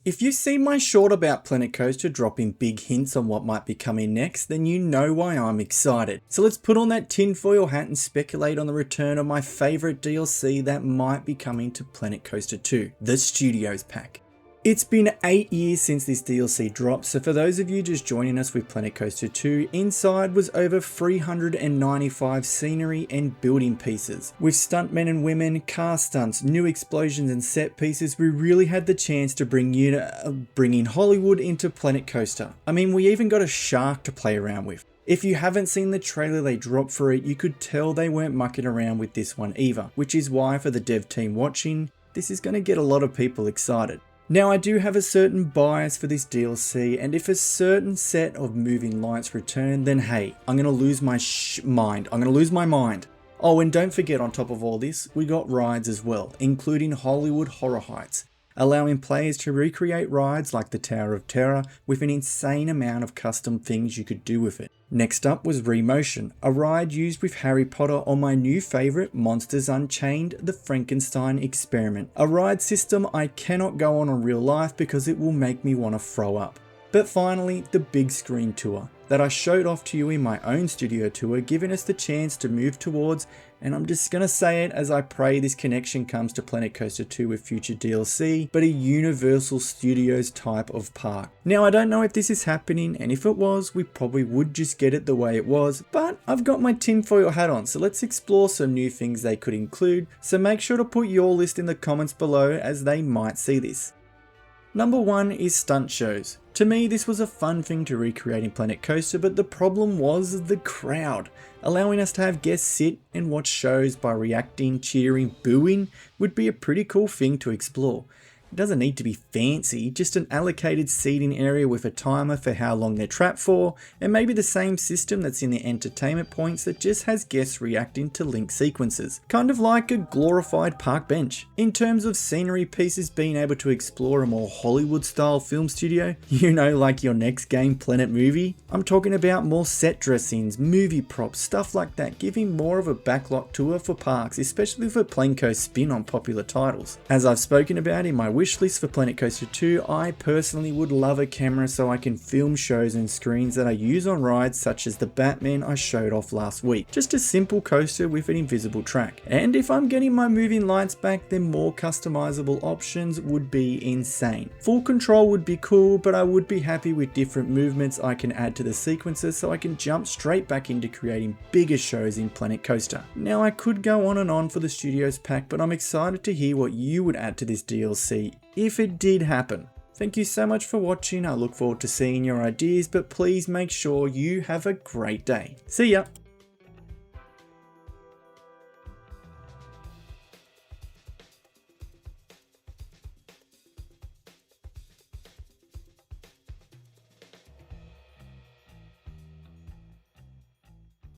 If you see my short about Planet Coaster dropping big hints on what might be coming next, then you know why I'm excited. So let's put on that tinfoil hat and speculate on the return of my favourite DLC that might be coming to Planet Coaster 2, the Studios Pack. It's been 8 years since this DLC dropped, so for those of you just joining us with Planet Coaster 2, inside was over 395 scenery and building pieces. With stuntmen and women, car stunts, new explosions and set pieces, we really had the chance to bring Hollywood into Planet Coaster. I mean, we even got a shark to play around with. If you haven't seen the trailer they dropped for it, you could tell they weren't mucking around with this one either, which is why for the dev team watching, this is going to get a lot of people excited. Now I do have a certain bias for this DLC, and if a certain set of moving lights return, then hey, I'm going to lose my mind. I'm going to lose my mind. Oh, and don't forget, on top of all this, we got rides as well, including Hollywood Horror Heights, allowing players to recreate rides like the Tower of Terror with an insane amount of custom things you could do with it. Next up was Remotion, a ride used with Harry Potter on my new favourite Monsters Unchained, the Frankenstein Experiment, a ride system I cannot go on in real life because it will make me want to throw up. But finally, the big screen tour that I showed off to you in my own studio tour, giving us the chance to move towards, and I'm just gonna say it as I pray this connection comes to Planet Coaster 2 with future DLC, but a Universal Studios type of park. Now I don't know if this is happening, and if it was, we probably would just get it the way it was, but I've got my tinfoil hat on, so let's explore some new things they could include, so make sure to put your list in the comments below as they might see this. Number 1 is stunt shows. To me, this was a fun thing to recreate in Planet Coaster, but the problem was the crowd. Allowing us to have guests sit and watch shows by reacting, cheering, booing would be a pretty cool thing to explore. It doesn't need to be fancy, just an allocated seating area with a timer for how long they're trapped for, and maybe the same system that's in the entertainment points that just has guests reacting to link sequences. Kind of like a glorified park bench. In terms of scenery pieces being able to explore a more Hollywood style film studio, you know, like your next game Planet Movie, I'm talking about more set dressings, movie props, stuff like that, giving more of a backlot tour for parks, especially for Planeco's spin on popular titles. As I've spoken about in my wishlist for Planet Coaster 2, I personally would love a camera so I can film shows and screens that I use on rides such as the Batman I showed off last week. Just a simple coaster with an invisible track. And if I'm getting my moving lights back, then more customizable options would be insane. Full control would be cool, but I would be happy with different movements I can add to the sequences so I can jump straight back into creating bigger shows in Planet Coaster. Now I could go on and on for the Studios Pack, but I'm excited to hear what you would add to this DLC if it did happen. Thank you so much for watching. I look forward to seeing your ideas, but please make sure you have a great day. See ya!